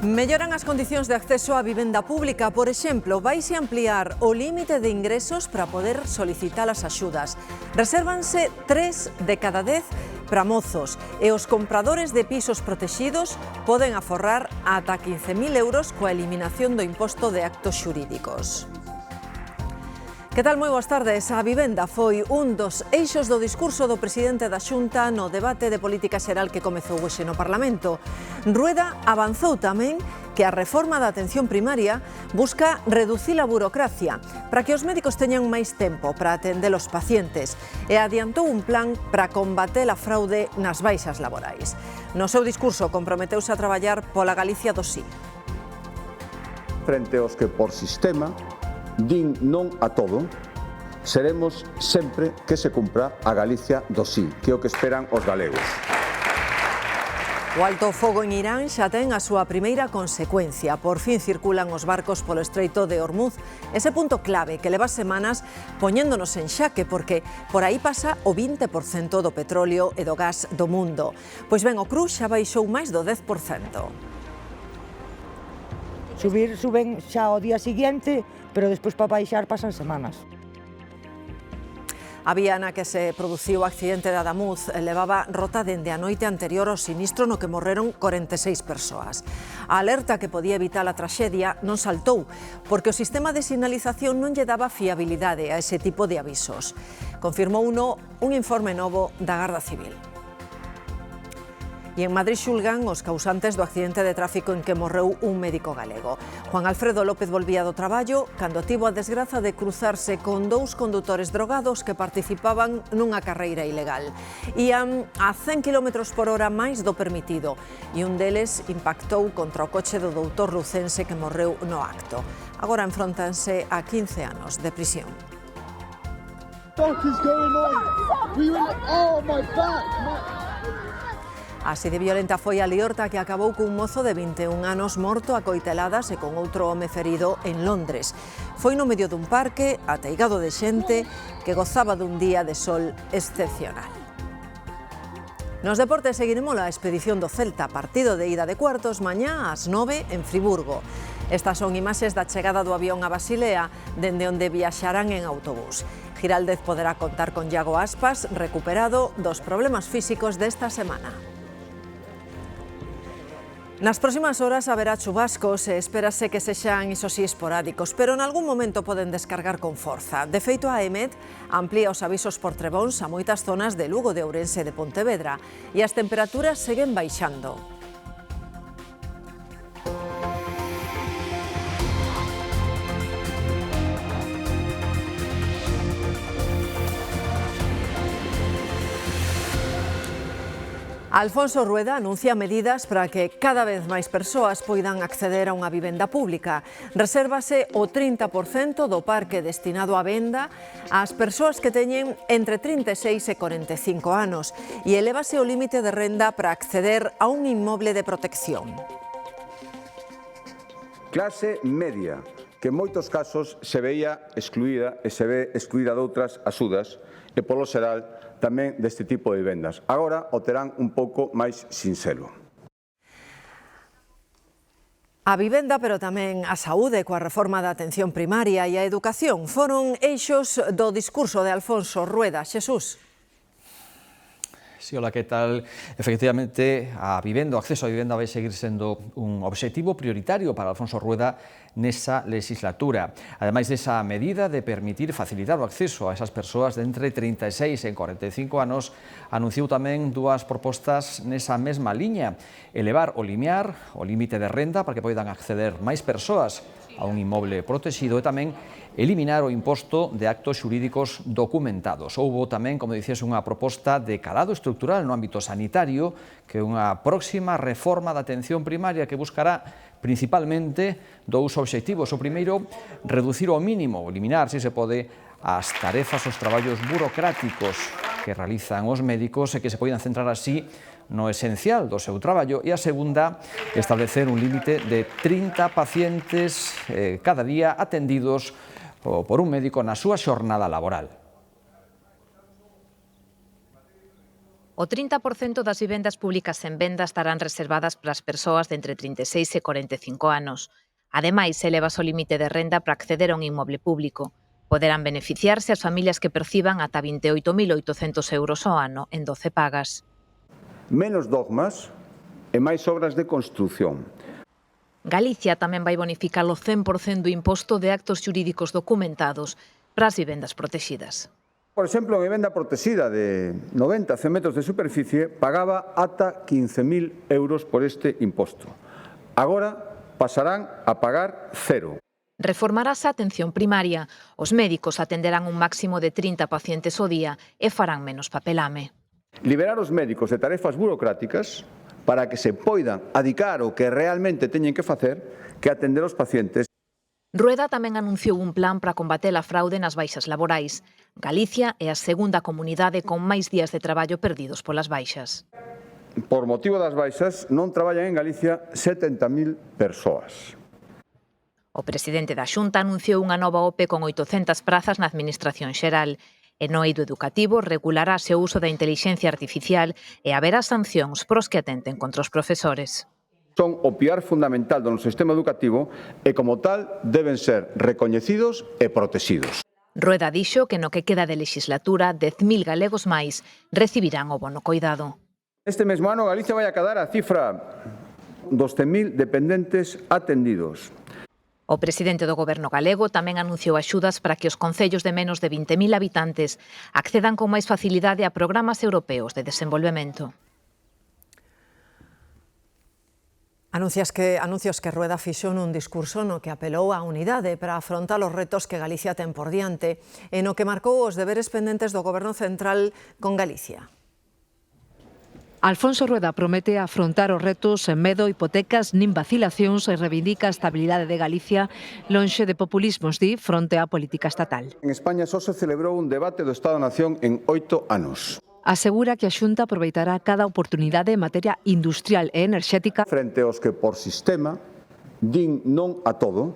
Melloran as condicións de acceso á vivenda pública. Por exemplo, vaise ampliar o límite de ingresos para poder solicitar as axudas. Resérvanse 3 de cada 10 para mozos e os compradores de pisos protexidos poden aforrar ata 15.000 euros coa eliminación do imposto de actos xurídicos. Que tal? Moi boas tardes. A vivenda foi un dos eixos do discurso do presidente da Xunta no debate de política xeral que comezou hoxe no Parlamento. Rueda avanzou tamén que a reforma da atención primaria busca reducir a burocracia para que os médicos teñan máis tempo para atender os pacientes e adiantou un plan para combater a fraude nas baixas laborais. No seu discurso comprometeuse a traballar pola Galicia do sí. Frente aos que por sistema din non a todo, seremos sempre que se cumpra a Galicia do sí, que é o que esperan os galegos. O alto fogo en Irán xa ten a súa primeira consecuencia. Por fin circulan os barcos polo estreito de Hormuz. Ese punto clave que leva semanas poñéndonos en xaque porque por aí pasa o 20% do petróleo e do gas do mundo. Pois ben, o cru xa baixou máis do 10%. Suben xa ao día seguinte, pero despois para baixar pasan semanas. A vía na que se produciu o accidente de Adamuz levaba rota dende a noite anterior ao sinistro no que morreron 46 persoas. A alerta que podía evitar a traxedia non saltou, porque o sistema de sinalización non lle daba fiabilidade a ese tipo de avisos. Confirmou un informe novo da Garda Civil. E en Madrid xulgan os causantes do accidente de tráfico en que morreu un médico galego. Juan Alfredo López volvía do traballo cando tivo a desgraza de cruzarse con 2 condutores drogados que participaban nunha carreira ilegal. Ían a 100 km por hora máis do permitido e un deles impactou contra o coche do doutor lucense que morreu no acto. Agora enfróntanse a 15 anos de prisión. Así de violenta foi a liorta que acabou cun mozo de 21 anos morto a coiteladas e con outro home ferido en Londres. Foi no medio dun parque, ateigado de xente, que gozaba dun día de sol excepcional. Nos deportes seguiremos a expedición do Celta, partido de ida de cuartos mañá ás 9 en Friburgo. Estas son imaxes da chegada do avión a Basilea, dende onde viaxarán en autobús. Giraldez poderá contar con Iago Aspas, recuperado dos problemas físicos desta semana. Nas próximas horas haberá chubascos e espérase que sexan, iso sí, esporádicos, pero en algún momento poden descargar con forza. De feito, a EMET amplía os avisos por trebóns a moitas zonas de Lugo, de Ourense e de Pontevedra e as temperaturas seguen baixando. Alfonso Rueda anuncia medidas para que cada vez máis persoas poidan acceder a unha vivenda pública. Resérvase o 30% do parque destinado á venda ás persoas que teñen entre 36 e 45 anos e elévase o límite de renda para acceder a un inmoble de protección. Clase media, que en moitos casos se veía excluída e se ve excluída doutras axudas e polo xeral tamén deste tipo de vivendas. Agora o terán un pouco máis sinxelo. A vivenda, pero tamén a saúde coa reforma da atención primaria e a educación foron eixos do discurso de Alfonso Rueda. Xesús. Sí, hola, que tal? Efectivamente, a vivenda, o acceso á vivenda vai seguir sendo un obxectivo prioritario para Alfonso Rueda nesa legislatura. Ademais desa medida de permitir facilitar o acceso a esas persoas de entre 36 e 45 anos, anunciou tamén dúas propostas nesa mesma liña: elevar o limiar, o límite de renda, para que poidan acceder máis persoas a un inmoble protegido e tamén eliminar o imposto de actos xurídicos documentados. Houbo tamén, como dicías, unha proposta de calado estructural no ámbito sanitario, que é unha próxima reforma da atención primaria que buscará principalmente dous obxectivos. O primeiro, reducir ao mínimo, eliminar, se pode, as tarefas, os traballos burocráticos que realizan os médicos e que se poidan centrar así no esencial do seu traballo, e a segunda, establecer un límite de 30 pacientes cada día atendidos por un médico na súa xornada laboral. O 30% das vivendas públicas en venda estarán reservadas para as persoas de entre 36 e 45 anos. Ademais, elevas o límite de renda para acceder a un inmoble público. Poderán beneficiarse as familias que perciban ata 28.800 euros ao ano en 12 pagas. Menos dogmas e máis obras de construción. Galicia tamén vai bonificar o 100% do imposto de actos xurídicos documentados para as vivendas protegidas. Por exemplo, en vivenda protegida de 90 a 100 metros de superficie pagaba ata 15.000 euros por este imposto. Agora pasarán a pagar cero. Reformarase a atención primaria. Os médicos atenderán un máximo de 30 pacientes ao día e farán menos papelame. Liberar os médicos de tarefas burocráticas para que se poidan adicar o que realmente teñen que facer, que atender os pacientes. Rueda tamén anunciou un plan para combater a fraude nas baixas laborais. Galicia é a segunda comunidade con máis días de traballo perdidos polas baixas. Por motivo das baixas, non traballan en Galicia 70.000 persoas. O presidente da Xunta anunciou unha nova OPE con 800 prazas na Administración Xeral. E no eido educativo regularase o uso da intelixencia artificial e haberá sancións pros que atenten contra os profesores. Son o piar fundamental do noso sistema educativo e, como tal, deben ser recoñecidos e protegidos. Rueda dixo que no que queda de legislatura, 10.000 galegos máis recibirán o bono coidado. Este mesmo ano Galicia vai acadar a cifra dos 100.000 dependentes atendidos. O presidente do Goberno galego tamén anunciou axudas para que os concellos de menos de 20.000 habitantes accedan con máis facilidade a programas europeos de desenvolvemento. Anuncios que Rueda fixo nun discurso no que apelou á unidade para afrontar os retos que Galicia ten por diante e no que marcou os deberes pendentes do Goberno central con Galicia. Alfonso Rueda promete afrontar os retos sen medo, hipotecas nin vacilacións e reivindica a estabilidade de Galicia lonxe de populismos, di, fronte á política estatal. En España só se celebrou un debate do Estado-Nación en 8 anos. Asegura que a Xunta aproveitará cada oportunidade en materia industrial e enerxética. Frente aos que por sistema din non a todo,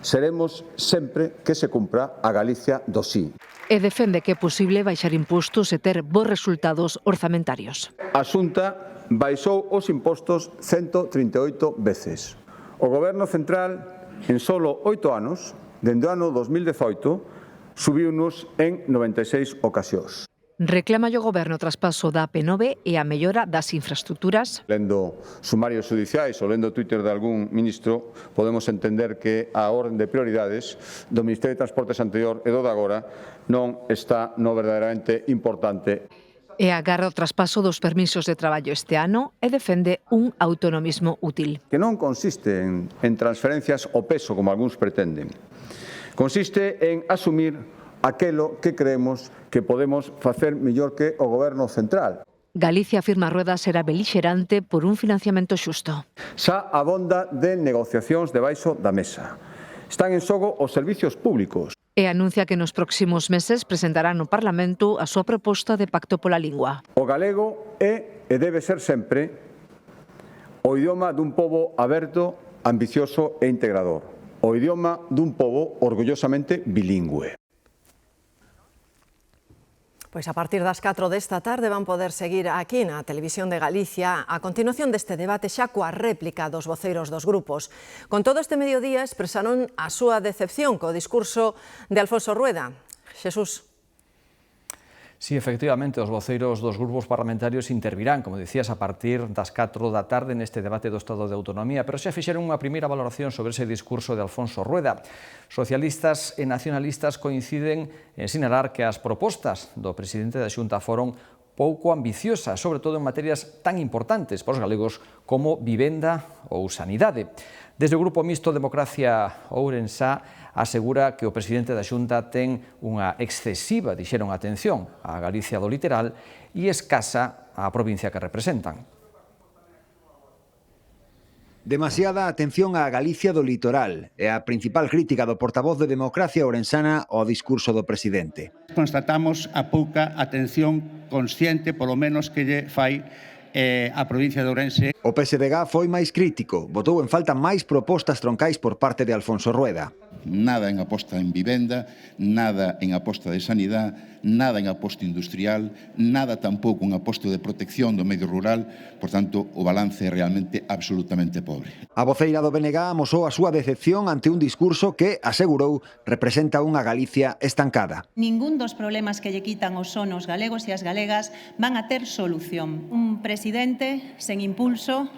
seremos sempre que se cumpra a Galicia do sí. E defende que é posible baixar impostos e ter bons resultados orzamentarios. A Xunta baixou os impostos 138 veces. O Goberno central, en solo 8 anos, dende o ano 2018, subiunos en 96 ocasións. Reclama o Goberno traspaso da AP9 e a mellora das infraestructuras. Lendo sumarios judiciais ou lendo Twitter de algún ministro, podemos entender que a orden de prioridades do Ministerio de Transportes anterior e do de agora non está no verdadeiramente importante. E agarra o traspaso dos permisos de traballo este ano e defende un autonomismo útil. Que non consiste en transferencias ao peso, como algúns pretenden. Consiste en asumir aquelo que creemos que podemos facer mellor que o Goberno central. Galicia, afirma Rueda, será belixerante por un financiamento xusto. Xa abonda de negociacións debaixo da mesa. Están en xogo os servicios públicos. E anuncia que nos próximos meses presentará no Parlamento a súa proposta de pacto pola lingua. O galego é e debe ser sempre o idioma dun pobo aberto, ambicioso e integrador. O idioma dun pobo orgullosamente bilingüe. Pois a partir das 4 desta tarde van poder seguir aquí na Televisión de Galicia a continuación deste debate xa coa réplica dos voceiros dos grupos. Con todo este mediodía expresaron a súa decepción co discurso de Alfonso Rueda. Xesús. Sí, efectivamente, os voceiros dos grupos parlamentarios intervirán, como dicías, a partir das 4 da tarde neste debate do Estado de Autonomía, pero xa fixeron unha primeira valoración sobre ese discurso de Alfonso Rueda. Socialistas e nacionalistas coinciden en sinalar que as propostas do presidente da Xunta foron pouco ambiciosas, sobre todo en materias tan importantes para os galegos como vivenda ou sanidade. Desde o Grupo Mixto Democracia Ourensá asegura que o presidente da Xunta ten unha excesiva, dixeron, atención á Galicia do litoral e escasa á provincia que representan. Demasiada atención á Galicia do litoral é a principal crítica do portavoz de Democracia Ourensana ao discurso do presidente. Constatamos a pouca atención consciente, polo menos que lle fai a provincia de Ourense. O PSDG foi máis crítico, botou en falta máis propostas troncais por parte de Alfonso Rueda. Nada en aposta en vivenda, nada en aposta de sanidade, nada en aposto industrial, nada tampouco en aposto de protección do medio rural. Por tanto, o balance é realmente absolutamente pobre. A voceira do BNG amosou a súa decepción ante un discurso que, asegurou, representa unha Galicia estancada. Ningún dos problemas que lle quitan os son os galegos e as galegas van a ter solución. Un presidente sen impulso,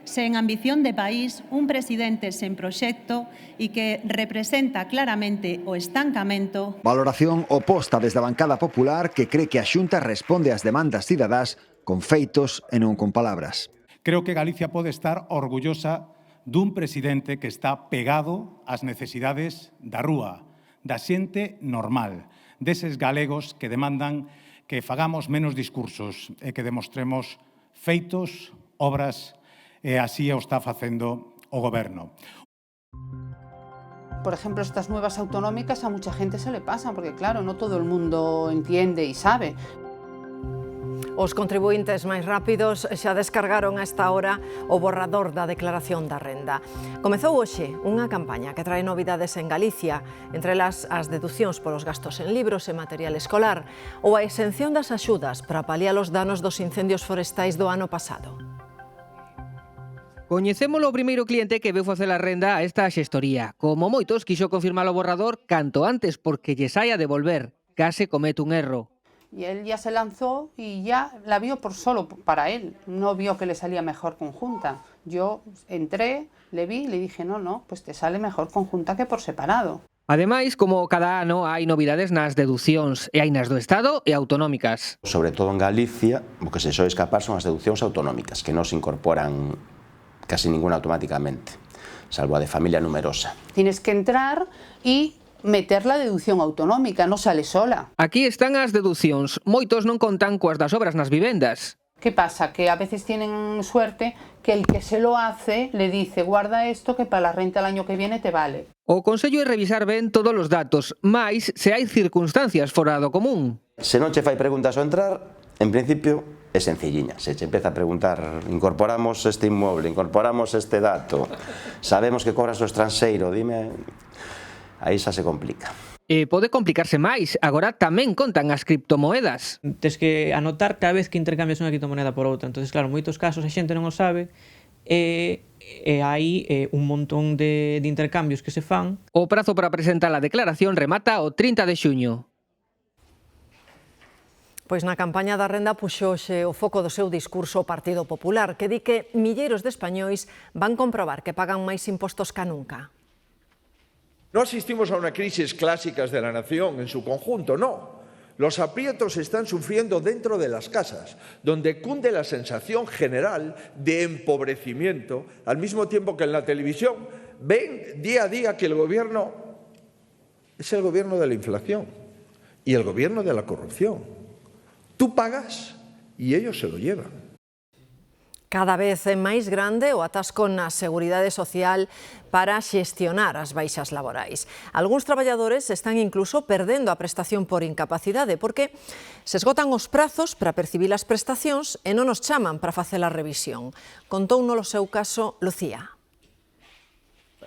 sen ambición de país, un presidente sen proxecto e que representa claramente o estancamento. Valoración oposta desde a bancada popular que cree que a Xunta responde ás demandas cidadás con feitos e non con palabras. Creo que Galicia pode estar orgullosa dun presidente que está pegado ás necesidades da rúa, da xente normal, deses galegos que demandan que fagamos menos discursos e que demostremos feitos, obras, e así o está facendo o Goberno. Por ejemplo, estas nuevas autonómicas a mucha gente se le pasan, porque claro, no todo el mundo entiende e sabe. Os contribuintes máis rápidos xa descargaron a esta hora o borrador da declaración da renda. Comezou hoxe unha campaña que trae novidades en Galicia, entre elas as deducións polos gastos en libros e material escolar ou a exención das axudas para paliar os danos dos incendios forestais do ano pasado. Coñecemos o primeiro cliente que veu facer a renda a esta xestoría. Como moitos, quixo confirmar o borrador canto antes porque lle sai a devolver. Case comete un erro. Y él ya se lanzó y ya la vio por solo para él. No vio que le salía mejor conjunta. Yo entré, le vi y le dije, no, pues te sale mejor conjunta que por separado. Ademais, como cada ano, hai novidades nas deducións, e hai nas do Estado e autonómicas. Sobre todo en Galicia, o que se soe escapar son as deducións autonómicas, que non se incorporan casi ninguna automáticamente, salvo a de familia numerosa. Tienes que entrar y meter la deducción autonómica, no sale sola. Aquí están as deducións. Moitos non contan coas das obras nas vivendas. ¿Qué pasa? Que a veces tienen suerte que el que se lo hace le dice guarda esto que para la renta el año que viene te vale. O consello é revisar ben todos os datos, máis se hai circunstancias fora do común. Se non che fai preguntas ao entrar, en principio é sencilliña. Se che empeza a preguntar, incorporamos este inmueble, incorporamos este dato, sabemos que cobras o estranxeiro, dime, aí xa se complica. E pode complicarse máis, agora tamén contan as criptomoedas. Tes que anotar cada vez que intercambias unha criptomoneda por outra, entonces claro, en moitos casos a xente non o sabe, e hai un montón de intercambios que se fan. O prazo para presentar a declaración remata o 30 de xuño. Pois na campaña da renda puxoxe o foco do seu discurso o Partido Popular, que di que milleiros de españois van comprobar que pagan máis impostos ca nunca. No asistimos a una crisis clásicas de la nación en su conjunto, no. Los aprietos se están sufriendo dentro de las casas, donde cunde la sensación general de empobrecimiento, al mismo tiempo que en la televisión ven día a día que el gobierno es el gobierno de la inflación y el gobierno de la corrupción. Tú pagas y ellos se lo llevan. Cada vez é máis grande o atasco na Seguridade Social para xestionar as baixas laborais. Algúns traballadores están incluso perdendo a prestación por incapacidade porque se esgotan os prazos para percibir as prestacións e non os chaman para facer a revisión. Contouno o seu caso Lucía.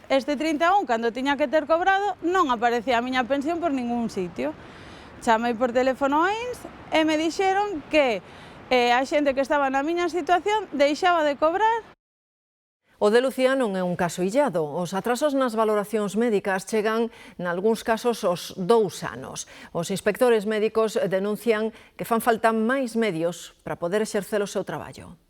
Este 31, cando tiña que ter cobrado, non aparecía a miña pensión por ningún sitio. Chamei por teléfono a INS e me dixeron que a xente que estaba na miña situación deixaba de cobrar. O de Lucía non é un caso illado. Os atrasos nas valoracións médicas chegan, nalgúns casos, aos 2 anos. Os inspectores médicos denuncian que fan falta máis medios para poder exercer o seu traballo.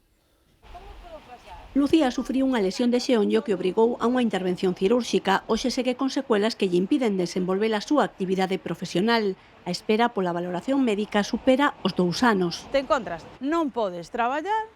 Lucía sufriu unha lesión de xeonllo que obrigou a unha intervención cirúrxica. Hoxe segue con secuelas que lle impiden desenvolver a súa actividade profesional. A espera pola valoración médica supera os 2 anos. Te encontras, non podes traballar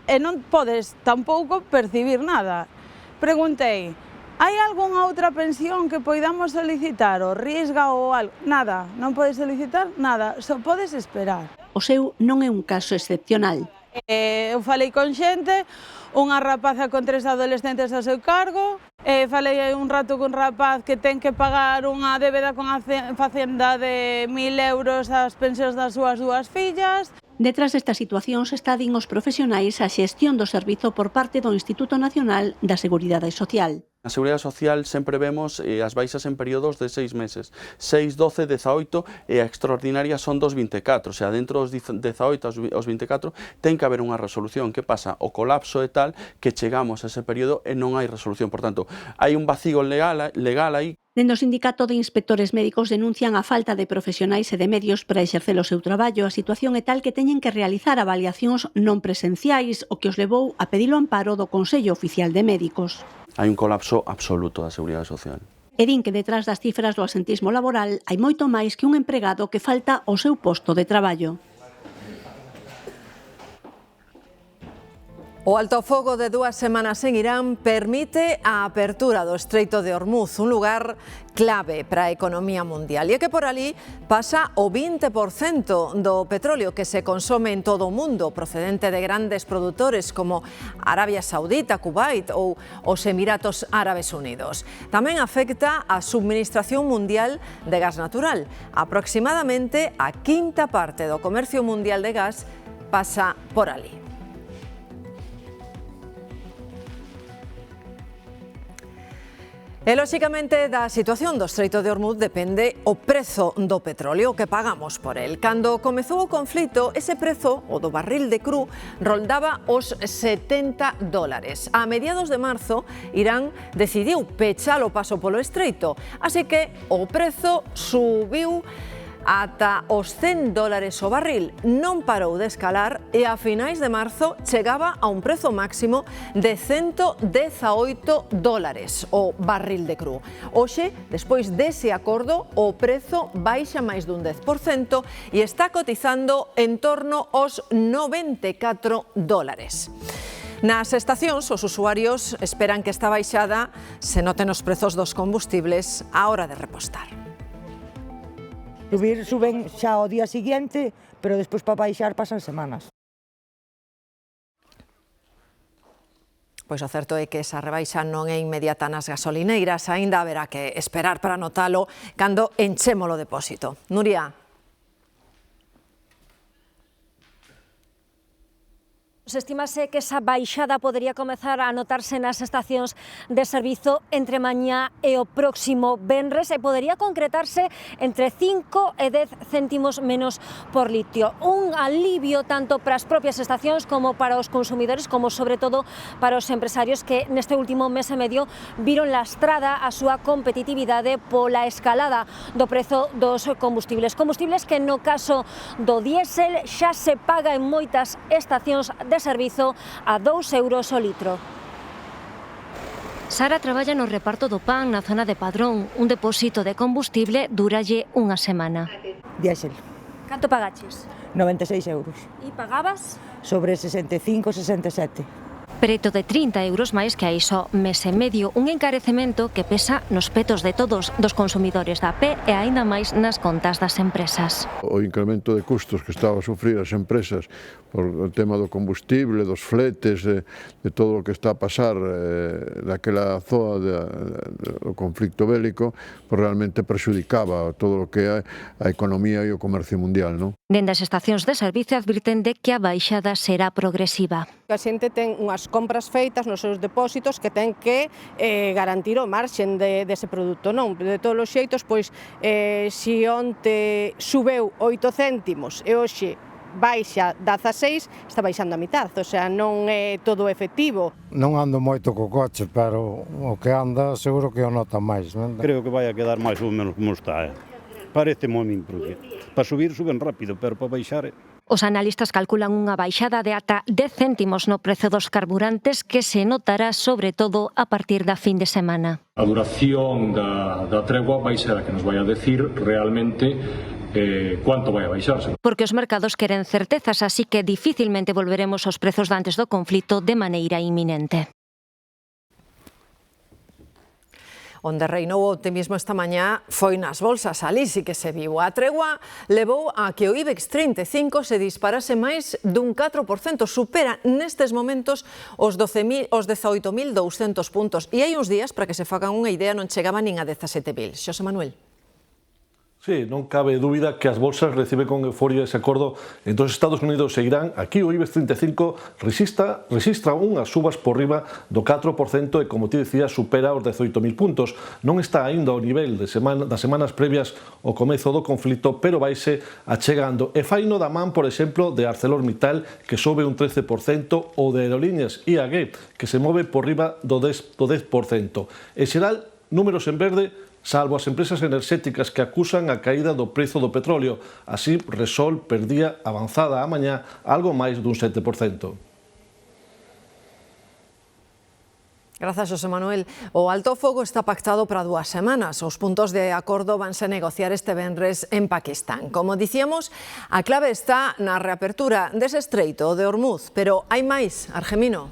e non podes tampouco percibir nada. Preguntei, hai algunha outra pensión que poidamos solicitar, o risga ou algo? Nada, non podes solicitar nada, só podes esperar. O seu non é un caso excepcional. Eu falei con xente, unha rapaza con 3 adolescentes ao seu cargo, falei hai un rato con un rapaz que ten que pagar unha débeda con a Facenda de 1.000 euros ás pensións das súas 2 fillas. Detrás destas situacións está, din os profesionais, a xestión do servizo por parte do Instituto Nacional da Seguridade Social. Na Seguridade Social sempre vemos as baixas en períodos de 6 meses, 6, 12, 18 e a extraordinaria son dos 24, o sea, dentro dos 18 aos 24 ten que haber unha resolución. Que pasa? O colapso é tal que chegamos a ese período e non hai resolución, por tanto, hai un vacío legal aí. Dende o Sindicato de Inspectores Médicos denuncian a falta de profesionais e de medios para exercer o seu traballo. A situación é tal que teñen que realizar avaliacións non presenciais, o que os levou a pedir o amparo do Consello Oficial de Médicos. Hai un colapso absoluto da Seguridade Social. E din que detrás das cifras do asentismo laboral hai moito máis que un empregado que falta o seu posto de traballo. O alto fogo de 2 semanas en Irán permite a apertura do Estreito de Hormuz, un lugar clave para a economía mundial. E é que por ali pasa o 20% do petróleo que se consome en todo o mundo, procedente de grandes produtores como Arabia Saudita, Kuwait ou os Emiratos Árabes Unidos. Tamén afecta a subministración mundial de gas natural. Aproximadamente a quinta parte do comercio mundial de gas pasa por ali. E, lóxicamente, da situación do Estreito de Hormuz depende o prezo do petróleo que pagamos por el. Cando comezou o conflito, ese prezo, o do barril de cru, roldaba os $70. A mediados de marzo, Irán decidiu pechar o paso polo Estreito, así que o prezo subiu ata os $100 o barril. Non parou de escalar e a finais de marzo chegaba a un prezo máximo de $118 o barril de cru. Hoxe, despois dese acordo, o prezo baixa máis dun 10% e está cotizando en torno aos $94. Nas estacións, os usuarios esperan que esta baixada se note nos prezos dos combustibles á hora de repostar. Suben xa o día seguinte, pero despois para baixar pasan semanas. Pois o certo é que esa rebaixa non é inmediata nas gasolineiras, aínda haberá que esperar para notalo cando enchemos o depósito. Nuria. Estímase que esa baixada podería comezar a notarse nas estacións de servizo entre mañá e o próximo venres e podería concretarse entre 5 e 10 céntimos menos por litro. Un alivio tanto para as propias estacións como para os consumidores, como sobre todo para os empresarios que neste último mes e medio viron lastrada a súa competitividade pola escalada do prezo dos combustibles. Combustibles que no caso do diésel xa se paga en moitas estacións de servizo a €2 o litro. Sara traballa no reparto do pan na zona de Padrón. Un depósito de combustible duralle unha semana. Diésel. Canto pagaches? €96. E pagabas? Sobre 65, 67. Preto de €30 máis que a iso mes e medio, un encarecemento que pesa nos petos de todos dos consumidores da PE e aínda máis nas contas das empresas. O incremento de custos que estaba a sufrir as empresas por o tema do combustible, dos fletes, de todo o que está a pasar naquela zona do conflicto bélico, realmente prexudicaba todo o que é a economía e o comercio mundial, non? Dende as estacións de servicio advirten de que a baixada será progresiva. A xente ten unhas compras feitas nos seus depósitos que ten que garantir o marxen dese produto, non? De todos os xeitos, pois, se onte subeu 8 céntimos e hoxe baixa 16, está baixando a mitad, o sea, non é todo efectivo. Non ando moito co coche, pero o que anda seguro que o nota máis, non? Creo que vai a quedar máis ou menos como está, Parece moi min, porque para subir suben rápido, pero para baixar... Os analistas calculan unha baixada de ata 10 céntimos no prezo dos carburantes que se notará sobre todo a partir da fin de semana. A duración da tregua vai ser a que nos vai a decir realmente cuánto vai a baixarse. Porque os mercados queren certezas, así que dificilmente volveremos aos prezos de antes do conflito de maneira inminente. Onde reinou o optimismo esta mañá foi nas bolsas. Ali sí que se viu. A tregua levou a que o IBEX 35 se disparase máis dun 4%. Supera nestes momentos os 18.200 puntos. E hai uns días, para que se fagan unha idea, non chegaba nin a 17.000. Xosé Manuel. Sí, non cabe dúbida que as bolsas reciben con euforia ese acordo entre os Estados Unidos e Irán. Aquí o IBEX 35 resistra unhas subas por riba do 4% e, como ti decías, supera os 18.000 puntos. Non está aínda ao nivel das semanas previas ao comezo do conflito, pero vaise achegando. E faino da man, por exemplo, de ArcelorMittal, que sobe un 13%, ou de Aerolíneas IAG, que se move por riba do 10%. En xeral, números en verde, salvo as empresas enerxéticas que acusan a caída do prezo do petróleo. Así, Repsol perdía avanzada a mañá algo máis dun 7%. Grazas, José Manuel. O alto fogo está pactado para 2 semanas. Os puntos de acordo vanse negociar este venres en Pakistán. Como dicíamos, a clave está na reapertura dese estreito de Hormuz. Pero hai máis, Argemino.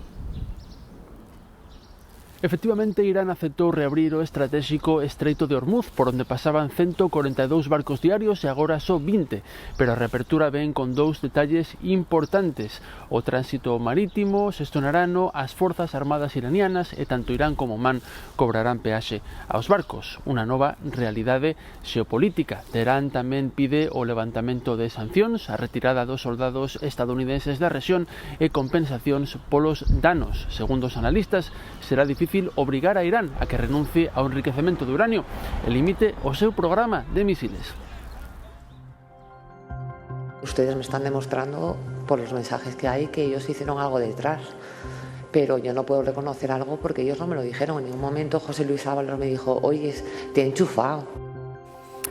Efectivamente, Irán aceptou reabrir o estratégico Estreito de Hormuz, por onde pasaban 142 barcos diarios e agora só 20, pero a reapertura ven con 2 detalles importantes. O tránsito marítimo xestionarano as forzas armadas iranianas e tanto Irán como Omán cobrarán peaxe aos barcos, unha nova realidade xeopolítica. Teherán tamén pide o levantamento de sancións, a retirada dos soldados estadounidenses da rexión e compensacións polos danos. Segundo os analistas, será difícil obrigar a Irán a que renuncie ao enriquecemento de uranio e limite o seu programa de misiles. Ustedes me están demostrando por los mensajes que hay que ellos hicieron algo detrás, pero yo no puedo reconocer algo porque ellos no me lo dijeron. En ningún momento José Luis Ábalos me dijo, oye, te he enchufado.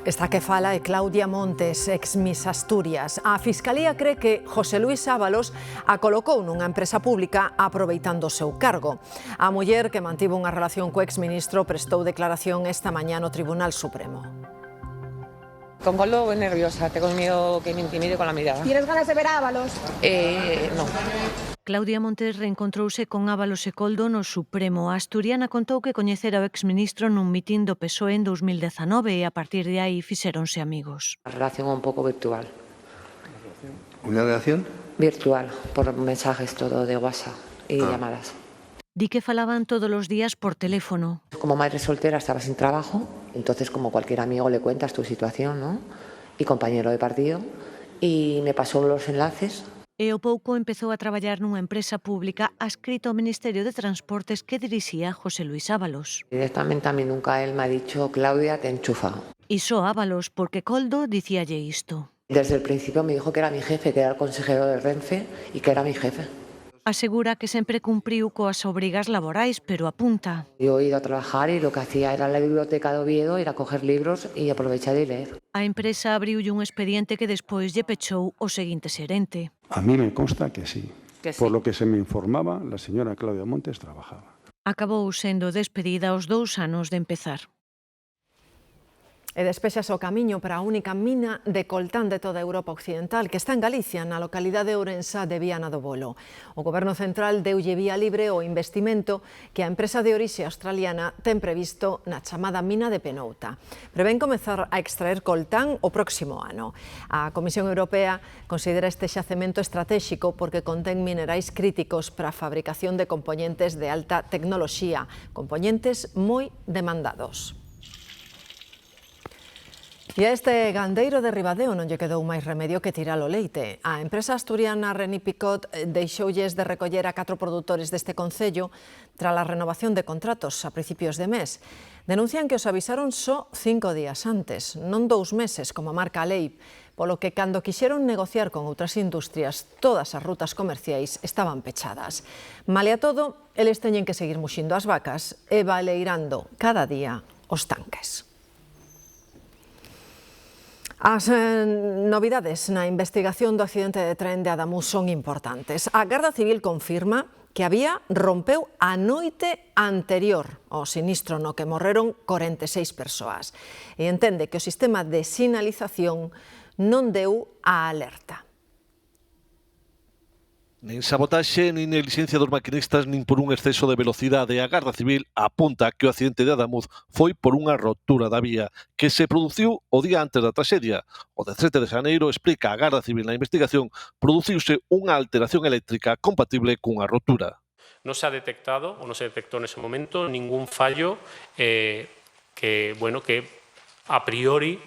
Esta que fala é Claudia Montes, ex Miss Asturias. A Fiscalía cree que José Luis Ábalos a colocou nunha empresa pública aproveitando o seu cargo. A muller, que mantivo unha relación co exministro, prestou declaración esta mañá no Tribunal Supremo. Con Coldo voy nerviosa, tengo miedo que me intimide con la mirada. ¿Tienes ganas de ver a Ábalos? No. Claudia Montes reencontrouse con Ábalos e Coldo no Supremo. A asturiana contou que coñecera o exministro nun mitin do PSOE en 2019 e a partir de aí fixéronse amigos. Una relación un poco virtual. ¿Una relación? Virtual, por mensajes todo de WhatsApp y llamadas. Di que falaban todos los días por teléfono. Como madre soltera estaba sin trabajo, entonces como cualquier amigo le cuentas tu situación, ¿no? Y compañero de partido, y me pasó los enlaces. E ao pouco empezou a traballar nunha empresa pública adscrita ao Ministerio de Transportes que dirixía José Luis Ábalos. Directamente a mí nunca él me ha dicho, Claudia, te he enchufado. E só Ábalos, porque Coldo dicíalle isto. Desde el principio me dijo que era mi jefe, que era el consejero de Renfe y que era mi jefe. Asegura que sempre cumpriu coas obrigas laborais, pero apunta. Yo he ido a trabajar y lo que hacía era la biblioteca de Oviedo, ir a coger libros y aprovechar y leer. A empresa abriulle un expediente que despois lle pechou o seguinte xerente. A mí me consta que sí. Por lo que se me informaba, la señora Claudia Montes trabajaba. Acabou sendo despedida aos 2 anos de empezar. E despexase o camiño para a única mina de coltán de toda a Europa Occidental, que está en Galicia, na localidade ourensa de Viana do Bolo. O Goberno Central deulle vía libre ao investimento que a empresa de orixe australiana ten previsto na chamada mina de Penouta. Prevén comezar a extraer coltán o próximo ano. A Comisión Europea considera este xacemento estratéxico porque contén minerais críticos para a fabricación de componentes de alta tecnoloxía, componentes moi demandados. E a este gandeiro de Ribadeo non lle quedou máis remedio que tirar o leite. A empresa asturiana René Picot deixoulles de recoller a 4 produtores deste concello tras a renovación de contratos a principios de mes. Denuncian que os avisaron só 5 días antes, non 2 meses, como marca a lei, polo que cando quixeron negociar con outras industrias, todas as rutas comerciais estaban pechadas. Malia todo, eles teñen que seguir muxindo as vacas e baleirando cada día os tanques. As novidades na investigación do accidente de tren de Adamuz son importantes. A Garda Civil confirma que a vía rompeu a noite anterior ao sinistro no que morreron 46 persoas e entende que o sistema de sinalización non deu a alerta. Nin sabotaxe, nin negligencia dos maquinistas, nin por un exceso de velocidade. A Garda Civil apunta que o accidente de Adamuz foi por unha rotura da vía que se produciu o día antes da traxedia. O 17 de xaneiro, explica a Garda Civil na investigación, produciuse unha alteración eléctrica compatible cunha rotura. Non se ha detectado, ou non se detectou nese momento, ningún fallo que a priori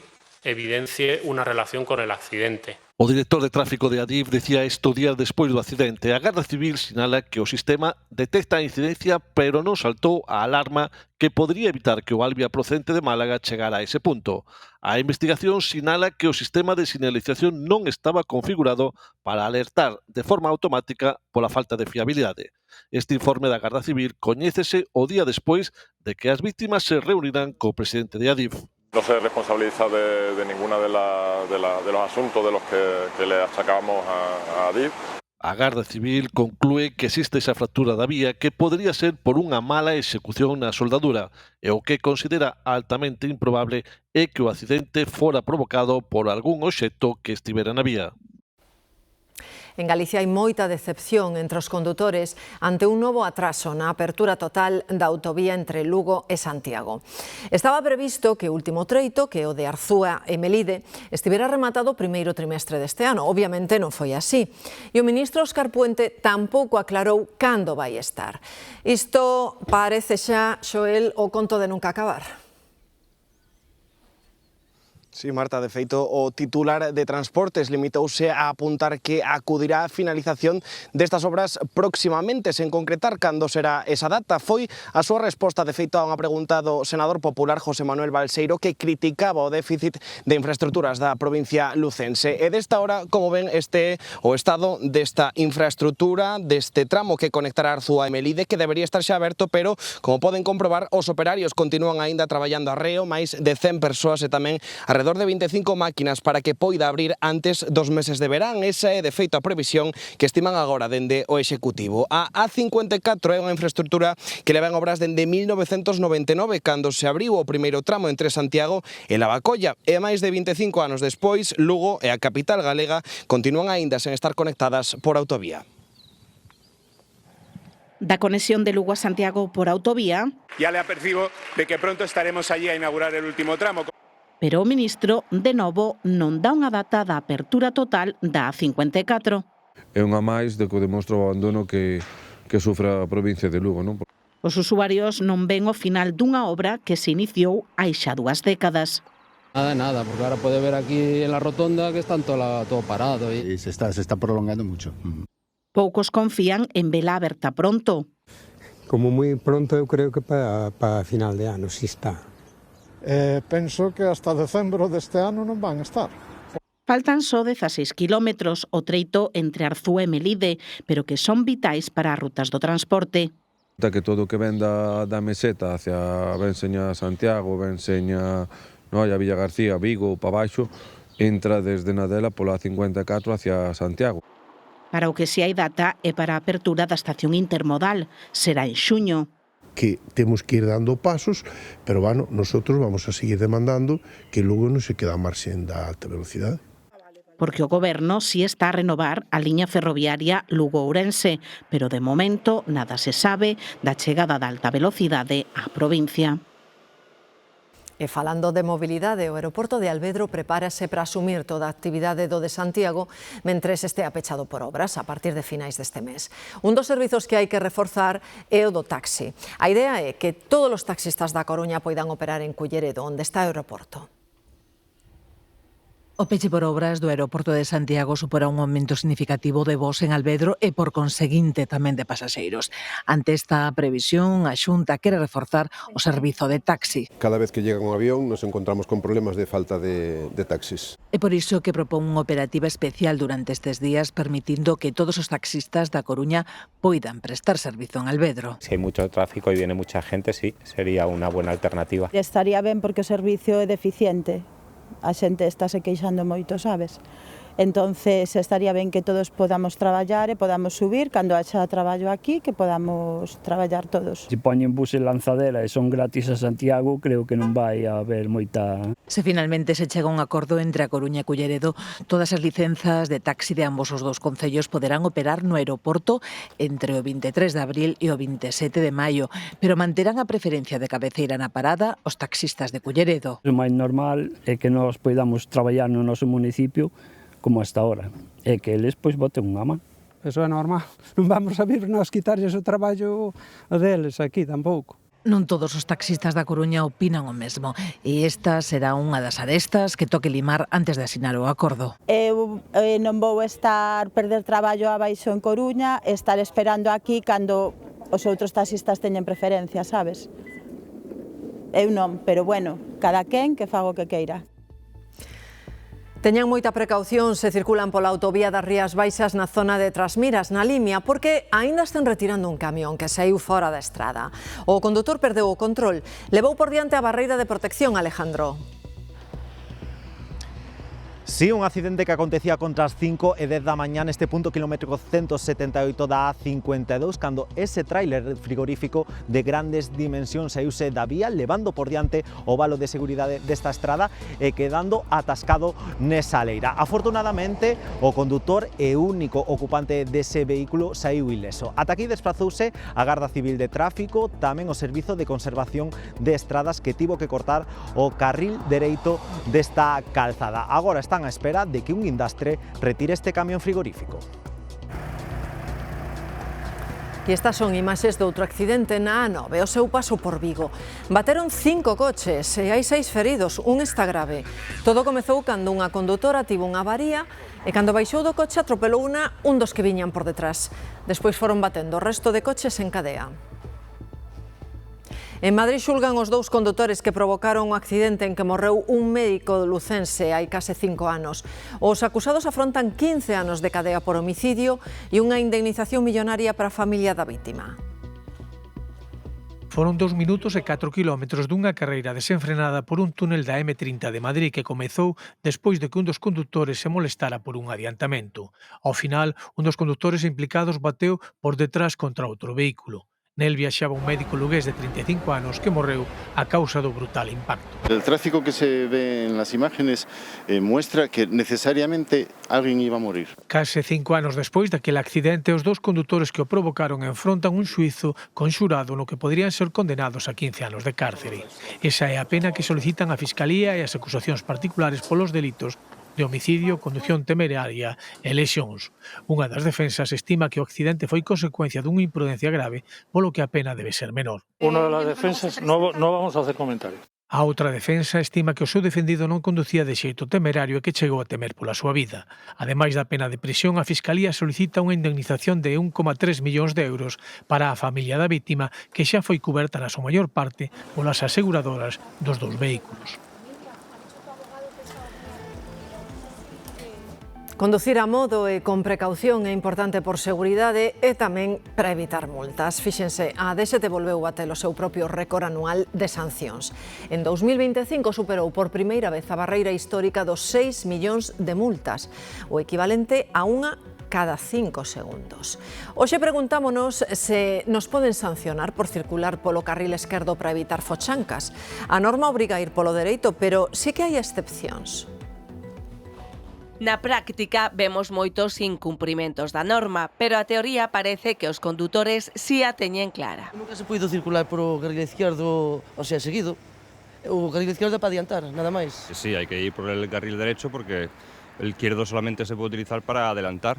evidencie una relación con el accidente. O director de tráfico de Adif decía isto días despois do accidente. A Garda Civil sinala que o sistema detecta a incidencia, pero non saltou a alarma que podría evitar que o Albia procedente de Málaga chegara a ese punto. A investigación sinala que o sistema de sinalización non estaba configurado para alertar de forma automática pola falta de fiabilidade. Este informe da Garda Civil coñécese o día despois de que as vítimas se reuniran co presidente de Adif. No se responsabiliza de ninguna de los asuntos de los que le achacábamos a Adif. A Garda Civil conclúe que existe esa fractura da vía que podría ser por unha mala execución na soldadura e o que considera altamente improbable é que o accidente fora provocado por algún obxecto que estivera na vía. En Galicia hai moita decepción entre os condutores ante un novo atraso na apertura total da autovía entre Lugo e Santiago. Estaba previsto que o último treito, que é o de Arzúa e Melide, estivera rematado o primeiro trimestre deste ano. Obviamente non foi así. E o ministro Óscar Puente tampouco aclarou cando vai estar. Isto parece xa, Xoel, o conto de nunca acabar. Sí, Marta, de feito, o titular de Transportes limitouse a apuntar que acudirá a finalización destas obras próximamente, sen concretar cando será esa data. Foi a súa resposta, de feito, a unha pregunta do senador popular José Manuel Balseiro, que criticaba o déficit de infraestructuras da provincia lucense. E desta hora, como ven, este o estado desta infraestructura, deste tramo que conectará Arzúa e Melide, que debería estar xa aberto, pero, como poden comprobar, os operarios continúan aínda traballando arreo, máis de 100 persoas e tamén alrededor de 25 máquinas para que poida abrir antes dos meses de verán. Esa é, de feito, a previsión que estiman agora dende o Executivo. A A54 é unha infraestructura que leva en obras dende 1999, cando se abriu o primeiro tramo entre Santiago e Lavacolla. E máis de 25 anos despois, Lugo e a capital galega continúan aínda sen estar conectadas por autovía. Da conexión de Lugo a Santiago por autovía. Ya le apercibo de que pronto estaremos allí a inaugurar el último tramo. Pero o ministro, de novo, non dá unha data da apertura total da A54. É unha máis de que demostra o abandono que sufre a provincia de Lugo, non? Os usuarios non ven o final dunha obra que se iniciou hai xa 2 décadas. Nada, porque ahora pode ver aquí en la rotonda que están todo parado. Y se está prolongando mucho. Poucos confían en vela aberta pronto. Como moi pronto, eu creo que para final de ano, si está. Penso que hasta decembro deste ano non van estar. Faltan só 16 kilómetros o treito entre Arzúa e Melide, pero que son vitais para as rutas do transporte. Que todo o que ven da meseta hacia venseña Santiago, venseña a Villa García, Vigo, para baixo, entra desde Nadela pola 54 hacia Santiago. Para o que si hai data é para a apertura da estación intermodal, será en xuño. Que temos que ir dando pasos, pero bueno, nosotros vamos a seguir demandando que Lugo non se queda a marxen da alta velocidade. Porque o goberno si está a renovar a liña ferroviaria Lugo-Ourense, pero de momento nada se sabe da chegada da alta velocidade á provincia. E falando de mobilidade, o aeroporto de Alvedro prepárase para asumir toda a actividade do de Santiago mentres estea pechado por obras a partir de finais deste mes. Un dos servizos que hai que reforzar é o do taxi. A idea é que todos os taxistas da Coruña poidan operar en Culleredo, onde está o aeroporto. O peche por obras do aeroporto de Santiago supera un aumento significativo de voos en Alvedro e, por conseguinte, tamén de pasaxeiros. Ante esta previsión, a Xunta quere reforzar o servizo de taxi. Cada vez que llega un avión nos encontramos con problemas de falta de taxis. É por iso que propón unha operativa especial durante estes días, permitindo que todos os taxistas da Coruña poidan prestar servizo en Alvedro. Si hai moito tráfico e viene mucha gente, sí, sería unha buena alternativa. Estaría ben porque o servicio é deficiente. A xente está se queixando moito, sabes? Entonces estaría ben que todos podamos traballar e podamos subir cando haxa traballo aquí, que podamos traballar todos. Se poñen bus en Lanzadera e son gratis a Santiago, creo que non vai a haber moita... Se finalmente se chega a un acordo entre a Coruña e Culleredo, todas as licenzas de taxi de ambos os dous concellos poderán operar no aeroporto entre o 23 de abril e o 27 de maio, pero manterán a preferencia de cabeceira na parada os taxistas de Culleredo. O máis normal é que nós podamos traballar no noso municipio como hasta ahora, e que eles pois boten unha man. Eso é normal, non vamos a vir nós quitarlles o traballo deles aquí tampouco. Non todos os taxistas da Coruña opinan o mesmo e esta será unha das arestas que toque limar antes de asinar o acordo. Eu non vou perder traballo abaixo en Coruña, estar esperando aquí cando os outros taxistas teñen preferencia, sabes? Eu non, pero bueno, cada quen que faga o que queira. Teñan moita precaución se circulan pola autovía das Rías Baixas na zona de Trasmiras, na Limia, porque aínda están retirando un camión que saíu fora da estrada. O condutor perdeu o control, levou por diante a barreira de protección, Alejandro. Sí, un accidente que acontecía contra as 5:10 da mañá neste punto quilómetro 178 da A52, cando ese tráiler frigorífico de grandes dimensións saíuse da vía, levando por diante o valo de seguridade desta estrada e quedando atascado nesa leira. Afortunadamente, o condutor e único ocupante dese vehículo saíu ileso. Ata aquí desprazouse a Garda Civil de Tráfico, tamén o Servizo de Conservación de Estradas, que tivo que cortar o carril dereito desta calzada. Agora están a espera de que un guindastre retire este camión frigorífico. E estas son imaxes de outro accidente na A9, o seu paso por Vigo. Bateron 5 coches e hai 6 feridos, un está grave. Todo comezou cando unha condutora tivo unha avaría e cando baixou do coche atropelou un dos que viñan por detrás. Despois foron batendo o resto de coches en cadea. En Madrid xulgan os 2 condutores que provocaron o accidente en que morreu un médico lucense hai case 5 anos. Os acusados afrontan 15 anos de cadea por homicidio e unha indemnización millonaria para a familia da vítima. Foron 2 minutos e 4 kilómetros dunha carreira desenfrenada por un túnel da M30 de Madrid que comezou despois de que un dos condutores se molestara por un adiantamento. Ao final, un dos condutores implicados bateu por detrás contra outro vehículo. Nel viaxaba un médico lugués de 35 anos que morreu a causa do brutal impacto. El tráfico que se ve en las imágenes muestra que necesariamente alguien iba a morir. Case 5 anos despois daquele accidente, os 2 condutores que o provocaron enfrontan un xuízo conxurado no que poderían ser condenados a 15 anos de cárcere. Esa é a pena que solicitan a Fiscalía e as acusacións particulares polos delitos de homicidio, condución temeraria e lesións. Unha das defensas estima que o accidente foi consecuencia dunha imprudencia grave, polo que a pena debe ser menor. Una de las defensas, no vamos a hacer comentarios. A outra defensa estima que o seu defendido non conducía de xeito temerario e que chegou a temer pola súa vida. Ademais da pena de prisión, a Fiscalía solicita unha indemnización de 1,3 millóns de euros para a familia da vítima, que xa foi cuberta na súa maior parte polas aseguradoras dos 2 vehículos. Conducir a modo e con precaución é importante por seguridade e tamén para evitar multas. Fíxense, a DST volveu bater o seu propio récord anual de sancións. En 2025 superou por primeira vez a barreira histórica dos 6 millóns de multas, o equivalente a unha cada 5 segundos. Hoxe preguntámonos se nos poden sancionar por circular polo carril esquerdo para evitar fochancas. A norma obriga a ir polo dereito, pero sí que hai excepcións. Na práctica vemos moitos incumprimentos da norma, pero a teoría parece que os condutores si a teñen clara. Nunca se puido circular por o carril izquierdo, o sea, seguido. O carril izquierdo é para adiantar, nada máis. Sí, hay que ir por el carril derecho porque el izquierdo solamente se puede utilizar para adelantar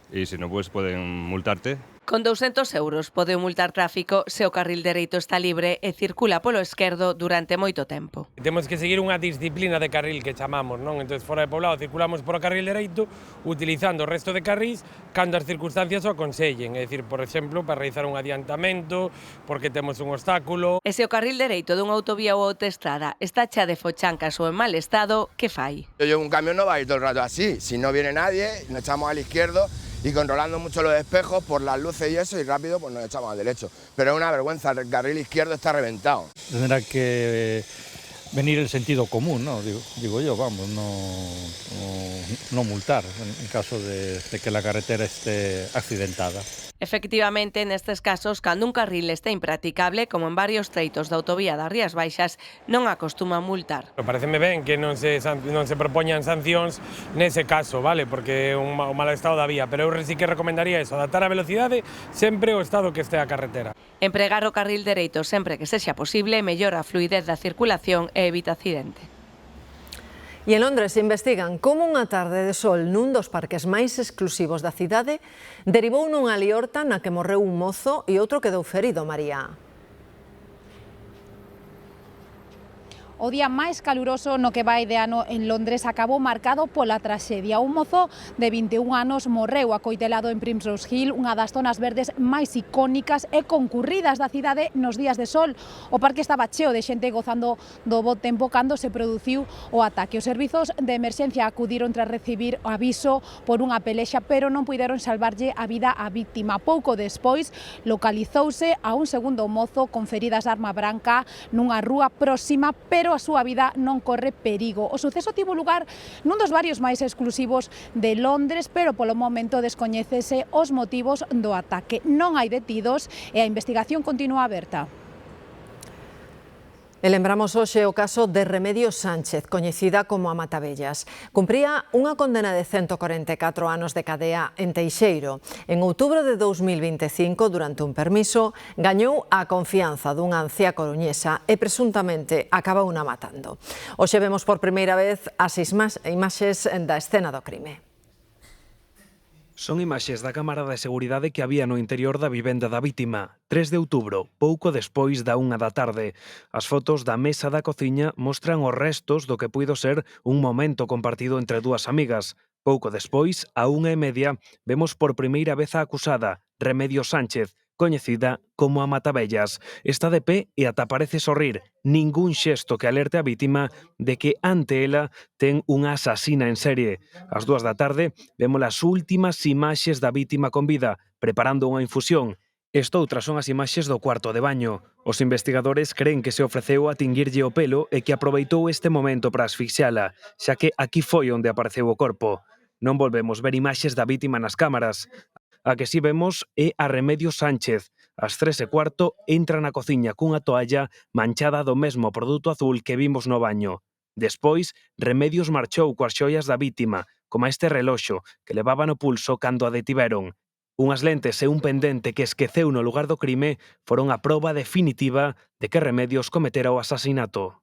y si no, pues pueden multarte. Con 200 euros pode multar tráfico se o carril dereito está libre e circula polo esquerdo durante moito tempo. Temos que seguir unha disciplina de carril que chamamos, non? Entón, fora de poblado circulamos por o carril dereito utilizando o resto de carrís cando as circunstancias o aconsellen, é dicir, por exemplo, para realizar un adiantamento, porque temos un obstáculo. E se o carril dereito dunha autovía ou autoestrada está chea de fochancas ou en mal estado, que fai? Un camión no va a ir todo el rato así, si no viene nadie, nos echamos al izquierdo y controlando mucho los espejos por las luces y eso, y rápido pues nos echamos al derecho. Pero es una vergüenza, el carril izquierdo está reventado. Tendrá que venir el sentido común, ¿no? Digo yo, vamos, no multar en caso de que la carretera esté accidentada. Efectivamente, nestes casos, cando un carril está impracticable, como en varios treitos da autovía das Rías Baixas, non acostuma multar. Pareceme ben que non se propoñan sancións nese caso, vale? Porque é un mal estado da vía, pero eu sí que recomendaría eso, adaptar a velocidade sempre o estado que este a carretera. Empregar o carril dereito sempre que sexa posible mellora a fluidez da circulación e evita accidente. E en Londres investigan como unha tarde de sol nun dos parques máis exclusivos da cidade derivou nunha liorta na que morreu un mozo e outro quedou ferido, María. O día máis caluroso no que vai de ano en Londres acabou marcado pola traxedia. Un mozo de 21 anos morreu acoitelado en Primrose Hill, unha das zonas verdes máis icónicas e concurridas da cidade nos días de sol. O parque estaba cheo de xente gozando do bo tempo cando se produciu o ataque. Os servizos de emerxencia acudiron tras recibir o aviso por unha pelexa, pero non puideron salvarlle a vida á víctima. Pouco despois localizouse a un segundo mozo con feridas de arma branca nunha rúa próxima, pero a súa vida non corre perigo. O suceso tivo lugar nun dos barrios máis exclusivos de Londres, pero polo momento descoñécese os motivos do ataque. Non hai detidos e a investigación continúa aberta. E lembramos hoxe o caso de Remedios Sánchez, coñecida como a Matavellas. Cumpría unha condena de 144 anos de cadea en Teixeiro. En outubro de 2025, durante un permiso, gañou a confianza dunha anciá coruñesa e presuntamente acabou na matando. Hoxe vemos por primeira vez as imaxes da escena do crime. Son imaxes da cámara de seguridade que había no interior da vivenda da vítima. 3 de outubro, pouco despois da 1 da tarde. As fotos da mesa da cociña mostran os restos do que puido ser un momento compartido entre dúas amigas. Pouco despois, a 1:30, vemos por primeira vez a acusada, Remedios Sánchez, coñecida como a Matavellas. Está de pé e ata parece sorrir. Ningún xesto que alerte a vítima de que ante ela ten unha asasina en serie. Ás 2 da tarde vemos as últimas imaxes da vítima con vida, preparando unha infusión. Estoutras son as imaxes do cuarto de baño. Os investigadores creen que se ofreceu a tinguirlle o pelo e que aproveitou este momento para asfixiala, xa que aquí foi onde apareceu o corpo. Non volvemos ver imaxes da vítima nas cámaras. A que si vemos é a Remedios Sánchez. Ás 3:15 entra na cociña cunha toalla manchada do mesmo produto azul que vimos no baño. Despois, Remedios marchou coas xoias da vítima, como este reloxo que levaba no pulso cando a detiveron. Unhas lentes e un pendente que esqueceu no lugar do crime foron a proba definitiva de que Remedios cometera o asasinato.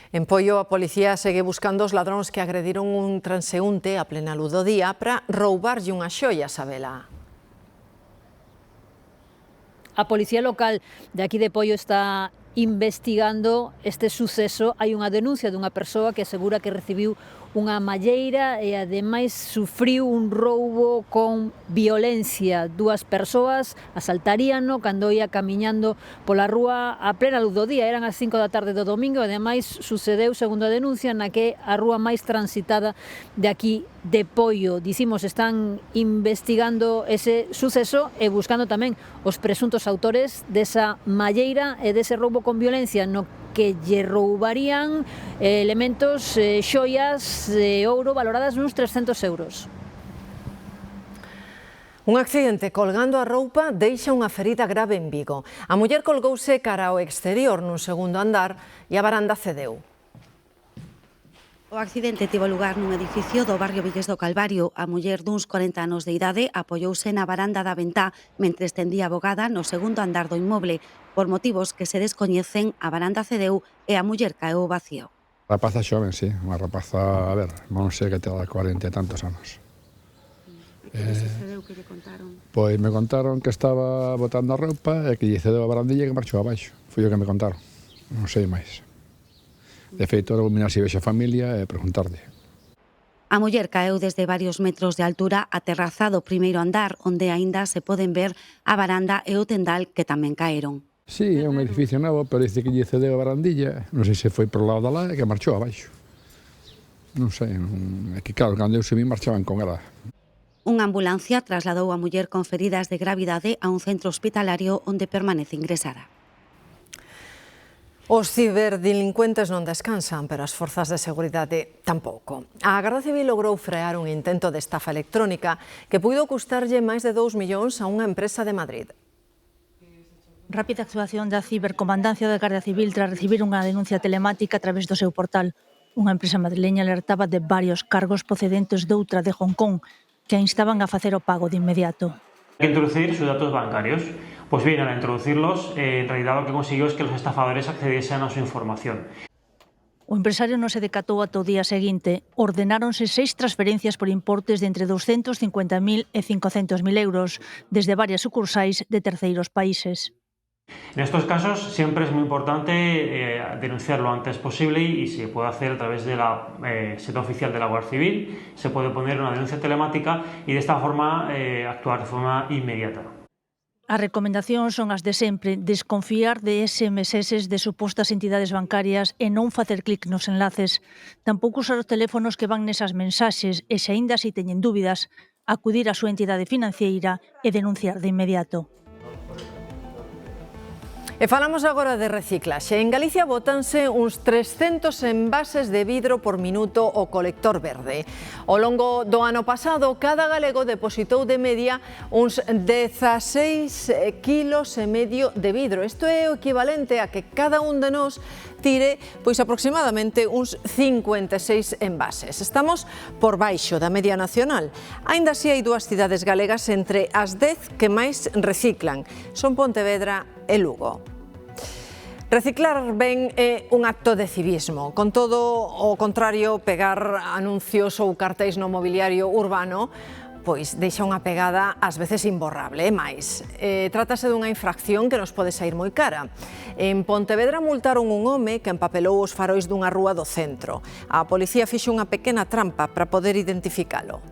En Poio, a policía segue buscando os ladróns que agrediron un transeúnte a plena luz do día para roubarlle unhas xoias a vela. A policía local de aquí de Poio está investigando este suceso. Hai unha denuncia dunha persoa que asegura que recibiu unha malleira e ademais sufriu un roubo con violencia. Dúas persoas asaltaríano cando ia camiñando pola rúa a plena luz do día. Eran as 5 da tarde do domingo e ademais sucedeu, segundo a denuncia, na que a rúa máis transitada de aquí de Poio. Dicimos, están investigando ese suceso e buscando tamén os presuntos autores desa malleira e dese roubo con violencia no que lle roubarían elementos, xoias de ouro valoradas nuns 300 euros. Un accidente colgando a roupa deixa unha ferida grave en Vigo. A muller colgouse cara ao exterior nun segundo andar e a varanda cedeu. O accidente tivo lugar nun edificio do barrio Vigués do Calvario. A muller duns 40 anos de idade apoiouse na varanda da ventá mentre estendía a bogada no segundo andar do inmoble. Por motivos que se descoñecen, a varanda cedeu e a muller caeu ao vacío. Rapaza xoven, sí, unha rapaza, a ver, non sei que terá 40 e tantos anos. Que sucedeu que lle contaron? Pois me contaron que estaba botando a roupa e que lle cedeu a varandilla e que marchou abaixo. Foi o que me contaron, non sei máis. De feito, era mirar se vexe a familia e preguntarlle. A muller caeu desde varios metros de altura aterrazado o primeiro andar, onde aínda se poden ver a varanda e o tendal que tamén caeron. Sí, é un edificio novo, pero dice que lle cedeu a varandilla. Non sei se foi por lado da lá e que marchou abaixo. Non sei, é que claro, cando eu se vi marchaban con ela. Unha ambulancia trasladou a muller con feridas de gravidade a un centro hospitalario onde permanece ingresada. Os ciberdelincuentes non descansan, pero as forzas de seguridade tampouco. A Garda Civil logrou frear un intento de estafa electrónica que puido custarlle máis de 2 millóns a unha empresa de Madrid. Rápida actuación da cibercomandancia da Garda Civil tras recibir unha denuncia telemática a través do seu portal. Unha empresa madrileña alertaba de varios cargos procedentes doutra de Hong Kong que a instaban a facer o pago de inmediato. Hay que introducir sus datos bancarios. Pues bien, al introducirlos, en realidad lo que consiguió es que los estafadores accediesen a su información. O empresario non se decatou ata o día seguinte. Ordenáronse 6 transferencias por importes de entre 250.000 e 500.000 euros desde varias sucursais de terceiros países. En estos casos siempre es muy importante denunciar lo antes posible y se puede hacer a través de la sede oficial de la Guardia Civil, se puede poner una denuncia telemática y de esta forma actuar de forma inmediata. As recomendacións son as de sempre, desconfiar de SMS de supostas entidades bancarias e non facer clic nos enlaces. Tampouco usar os teléfonos que van nesas mensaxes e, se aínda así teñen dúbidas, acudir á súa entidade financeira e denunciar de inmediato. E falamos agora de reciclaxe. En Galicia bótanse uns 300 envases de vidro por minuto ao colector verde. Ao longo do ano pasado, cada galego depositou de media uns 16,5 kilos de vidro. Isto é o equivalente a que cada un de nós tire aproximadamente uns 56 envases. Estamos por baixo da media nacional. Aínda así hai dúas cidades galegas entre as 10 que máis reciclan. Son Pontevedra e Lugo. Reciclar ben é un acto de civismo. Con todo o contrario, pegar anuncios ou cartéis no mobiliario urbano pois deixa unha pegada ás veces imborrable, e máis. Trátase dunha infracción que nos pode sair moi cara. En Pontevedra multaron un home que empapelou os farois dunha rúa do centro. A policía fixo unha pequena trampa para poder identificalo.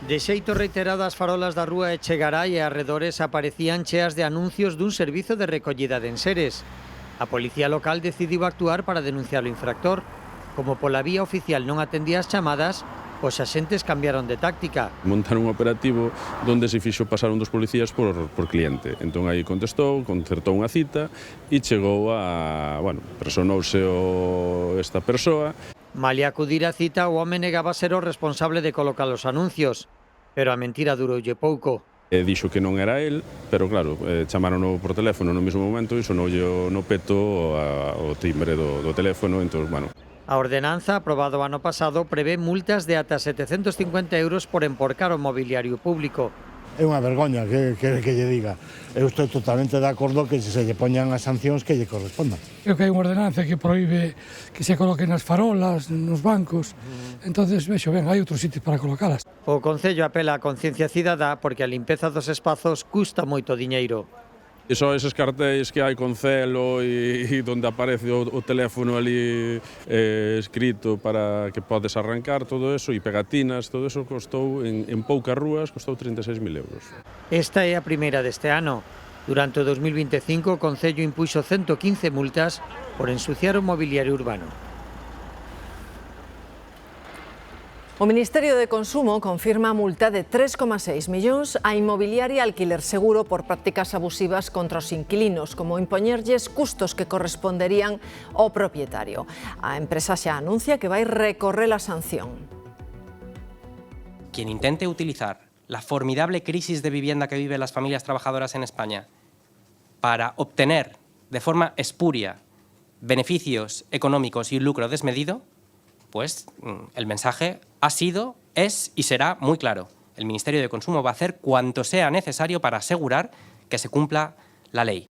De xeito reiterado, as farolas da rúa Echegaray e arredores aparecían cheas de anuncios dun servizo de recollida de enseres. A policía local decidiu actuar para denunciar o infractor. Como pola vía oficial non atendía as chamadas, os axentes cambiaron de táctica. Montaron un operativo donde se fixo pasar un dos policías por cliente. Entón aí contestou, concertou unha cita e chegou a, personouse esta persoa. Malia acudir á cita, o home negaba ser o responsable de colocar os anuncios, pero a mentira duroulle pouco. Dixo que non era el, pero claro, chamarono por teléfono no mesmo momento e sonoulle no peto o timbre do teléfono, entón, A ordenanza, aprobada o ano pasado, prevé multas de ata 750 euros por emporcar o mobiliario público. É unha vergoña que lle diga. Eu estou totalmente de acordo que se lle poñan as sancións que lle correspondan. Creo que hai unha ordenanza que proíbe que se coloquen nas farolas, nos bancos. Entonces, vexo ben, hai outros sitios para colocalas. O Concello apela á conciencia cidadá porque a limpeza dos espazos custa moito diñeiro. E só eses cartéis que hai con celo e onde aparece o teléfono ali escrito para que podes arrancar todo eso, e pegatinas, todo eso costou, en poucas rúas, costou 36.000 euros. Esta é a primeira deste ano. Durante o 2025, o Concello impuxo 115 multas por ensuciar o mobiliario urbano. O Ministerio de Consumo confirma a multa de 3,6 millóns a Inmobiliaria Alquiler Seguro por prácticas abusivas contra os inquilinos, como impoñerlles custos que corresponderían ao propietario. A empresa xa anuncia que vai recorrer a sanción. Quien intente utilizar la formidable crisis de vivienda que viven las familias trabajadoras en España para obtener de forma espuria beneficios económicos y un lucro desmedido, pues el mensaje ha sido, es y será muy claro. El Ministerio de Consumo va a hacer cuanto sea necesario para asegurar que se cumpla la ley.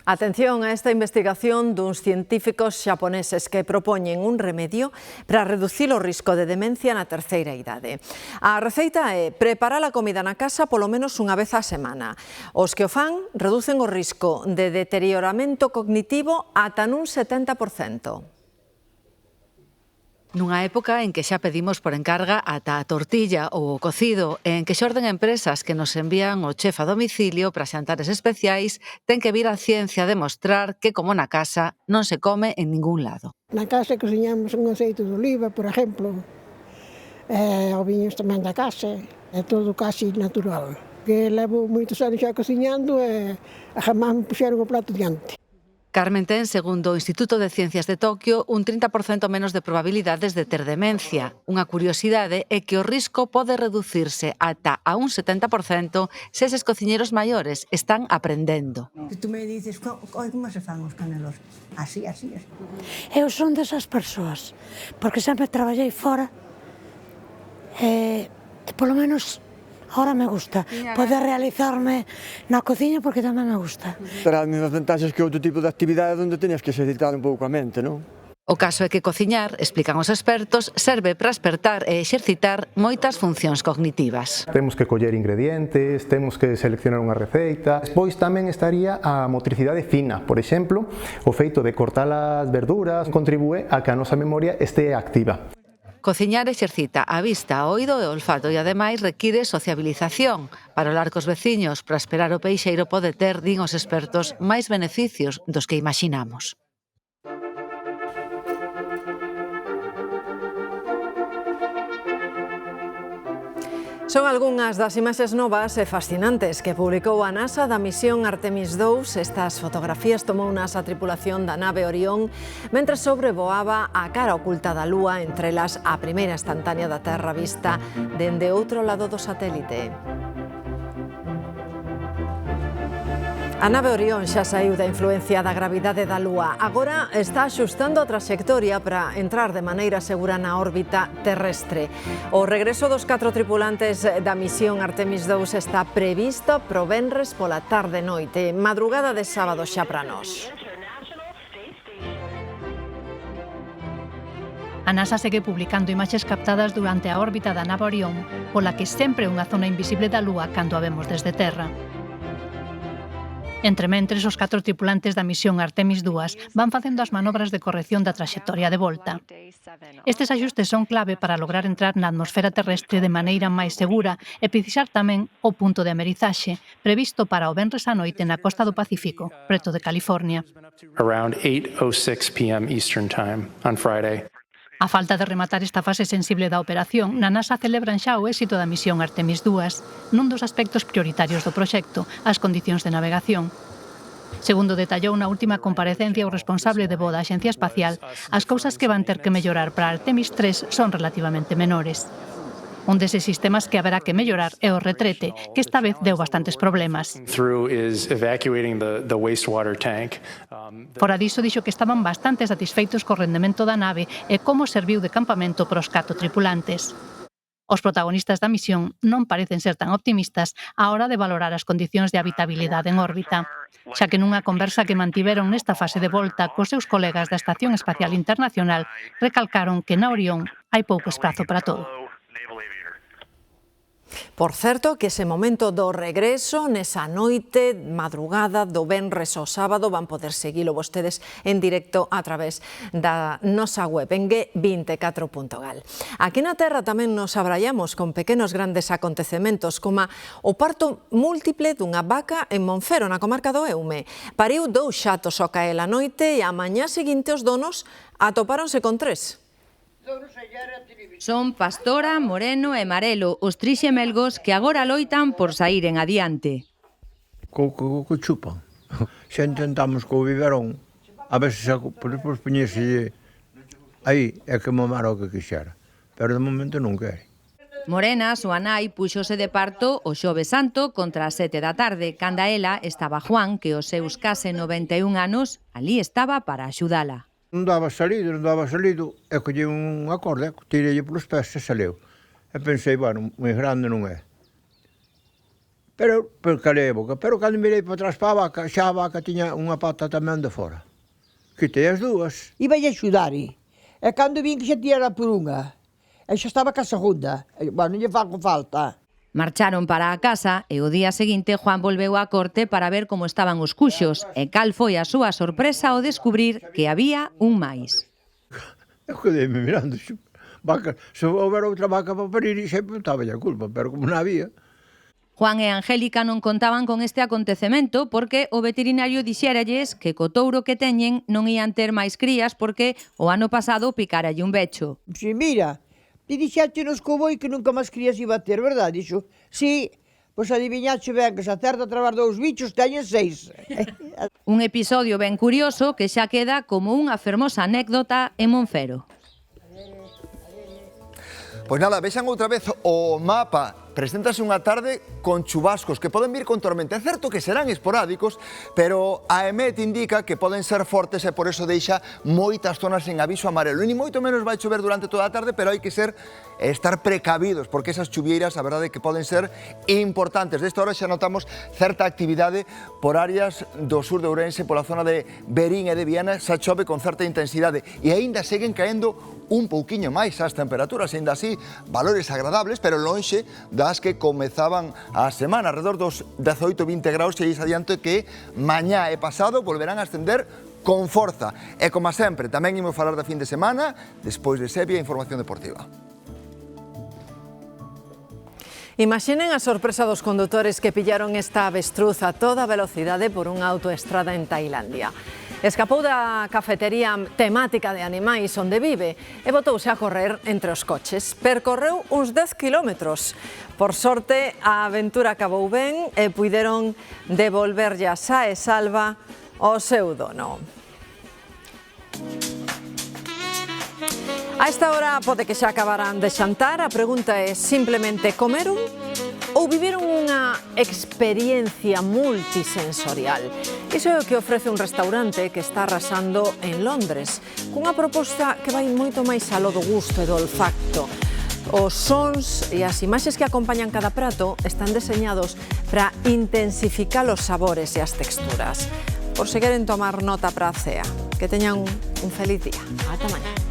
Atención a esta investigación duns científicos xaponeses que propoñen un remedio para reducir o risco de demencia na terceira idade. A receita é preparar a comida na casa polo menos unha vez á semana. Os que o fan reducen o risco de deterioramento cognitivo ata nun 70%. Nunha época en que xa pedimos por encarga ata a tortilla ou o cocido, e en que xorden empresas que nos envían o chef a domicilio para xantares especiais, ten que vir a ciencia a demostrar que, como na casa, non se come en ningún lado. Na casa cociñamos un aceite de oliva, por exemplo, o viños tamén da casa, é todo casi natural. Que levo moitos anos xa cociñando e jamás me puxeron o plato diante. Carmen ten, segundo o Instituto de Ciencias de Tokio, un 30% menos de probabilidades de ter demencia. Unha curiosidade é que o risco pode reducirse ata a un 70% se eses cociñeros maiores están aprendendo. Tú me dices, como se fan os canelos? Así. Eu son desas persoas, porque sempre traballei fora e polo menos ahora me gusta poder realizarme na cociña porque tamén me gusta. Terá as mesmas vantaxes que outro tipo de actividade onde tenías que exercitar un pouco a mente, non? O caso é que cociñar, explican os expertos, serve para espertar e exercitar moitas funcións cognitivas. Temos que coller ingredientes, temos que seleccionar unha receita. Despois tamén estaría a motricidade fina. Por exemplo, o feito de cortar as verduras contribúe a que a nosa memoria este activa. Cociñar exercita a vista, o oído e o olfato e ademais require sociabilización. Para olar cos veciños, para esperar o peixeiro pode ter, din os expertos, máis beneficios dos que imaginamos. Son algunhas das imaxes novas e fascinantes que publicou a NASA da misión Artemis II. Estas fotografías tomounas a tripulación da nave Orión mentre sobrevoaba a cara oculta da Lúa, entre elas a primeira instantánea da Terra vista dende outro lado do satélite. A nave Orión xa saiu da influencia da gravidade da Lúa. Agora está axustando a traxectoria para entrar de maneira segura na órbita terrestre. O regreso dos 4 tripulantes da misión Artemis II está previsto pro venres pola tarde-noite, madrugada de sábado xa para nós. A NASA segue publicando imaxes captadas durante a órbita da nave Orión, pola que sempre é unha zona invisible da Lúa cando a vemos desde Terra. Entrementres, os 4 tripulantes da misión Artemis II van facendo as manobras de corrección da traxectoria de volta. Estes axustes son clave para lograr entrar na atmosfera terrestre de maneira máis segura e precisar tamén o punto de amerizaxe, previsto para o venres á noite na costa do Pacífico, preto de California. Around 8:06 p.m. Eastern Time on Friday. A falta de rematar esta fase sensible da operación, na NASA celebran xa o éxito da misión Artemis II, nun dos aspectos prioritarios do proxecto, as condicións de navegación. Segundo detallou na última comparecencia o responsable de voo da Axencia Espacial, as cousas que van ter que mellorar para Artemis III son relativamente menores. Un deses sistemas que haberá que mellorar é o retrete, que esta vez deu bastantes problemas. Fora diso, dixo que estaban bastante satisfeitos co rendemento da nave e como serviu de campamento para os 4 tripulantes. Os protagonistas da misión non parecen ser tan optimistas á hora de valorar as condicións de habitabilidade en órbita, xa que nunha conversa que mantiveron nesta fase de volta cos seus colegas da Estación Espacial Internacional recalcaron que na Orión hai pouco espazo para todo. Por certo, que ese momento do regreso, nesa noite, madrugada do venres ao sábado, van poder seguilo vostedes en directo a través da nosa web en G24.gal. Aquí na Terra tamén nos abraiamos con pequenos grandes acontecementos, como o parto múltiple dunha vaca en Monfero, na comarca do Eume. Pariu 2 xatos ao caer a noite e a mañá seguinte os donos atopáronse con 3. Son Pastora, Moreno e Marelo, os 3 xemelgos que agora loitan por saíren adiante. Co chupan. Xa intentamos co biberón, a ver se por poñerse aí é que mamara o que quixera, pero de momento non quere. Morena, súa nai, puxose de parto o Xoves Santo contra as 7 da tarde, canda ela estaba Juan, que os seus case 91 anos, ali estaba para axudala. Non daba salido, e collei unha corda, tirei polos pés e saleu. E pensei, bueno, moi grande non é. Pero calei a boca. Pero cando mirei para atrás para a vaca, xa a vaca tiña unha pata tamén de fora. Quitei as dúas. Iba a axudar, e cando vin que xa tira por unha, e xa estaba ca segunda. Bueno, non lle fago falta. Marcharon para a casa e o día seguinte Juan volveu á corte para ver como estaban os cuxos e cal foi a súa sorpresa ao descubrir que había un máis. Eu quedeime mirando, vaca, se houver outra vaca para parir, sempre estaba a culpa, pero como non había. Juan e Angélica non contaban con este acontecemento porque o veterinario dixéralles que co touro que teñen non ían ter máis crías porque o ano pasado picáralle un becho. Si, mira, ti dixéchenos co boi que nunca máis crías iba a ter, verdade, dixo? Si, pois adiviñache ben que se acerta a trabar 2 bichos, teñen 6. Un episodio ben curioso que xa queda como unha fermosa anécdota en Monfero. Pois nada, vexan outra vez o mapa preséntase unha tarde con chubascos que poden vir con tormenta. É certo que serán esporádicos, pero a EMET indica que poden ser fortes e por eso deixa moitas zonas en aviso amarelo. Ni moito menos vai chover durante toda a tarde, pero hai que estar precavidos, porque esas chuvieiras, a verdade, que poden ser importantes. Desta hora xa notamos certa actividade por áreas do sur de Ourense, pola zona de Verín e de Viana, xa chove con certa intensidade e aínda seguen caendo un pouquiño máis as temperaturas, aínda así valores agradables, pero lonxe das que comezaban a semana, alrededor dos 18-20 graus, e adianto que mañá e pasado volverán a ascender con forza. E como sempre, tamén imos falar da fin de semana, despois de Sevilla, información deportiva. Imaginen a sorpresa dos condutores que pillaron esta avestruz a toda velocidade por unha autoestrada en Tailandia. Escapou da cafetería temática de animais onde vive e botouse a correr entre os coches. Percorreu uns 10 kilómetros. Por sorte, a aventura acabou ben e puideron devolverlle a sa e salva ao seu dono. A esta hora pode que xa acabaran de xantar. A pregunta é simplemente comeron ou viviron unha experiencia multisensorial. Iso é o que ofrece un restaurante que está arrasando en Londres, cunha proposta que vai moito máis aló do gusto e do olfacto. Os sons e as imaxes que acompañan cada prato están deseñados para intensificar os sabores e as texturas. Por se queren tomar nota para a cea, que teñan un feliz día. Ata mañá.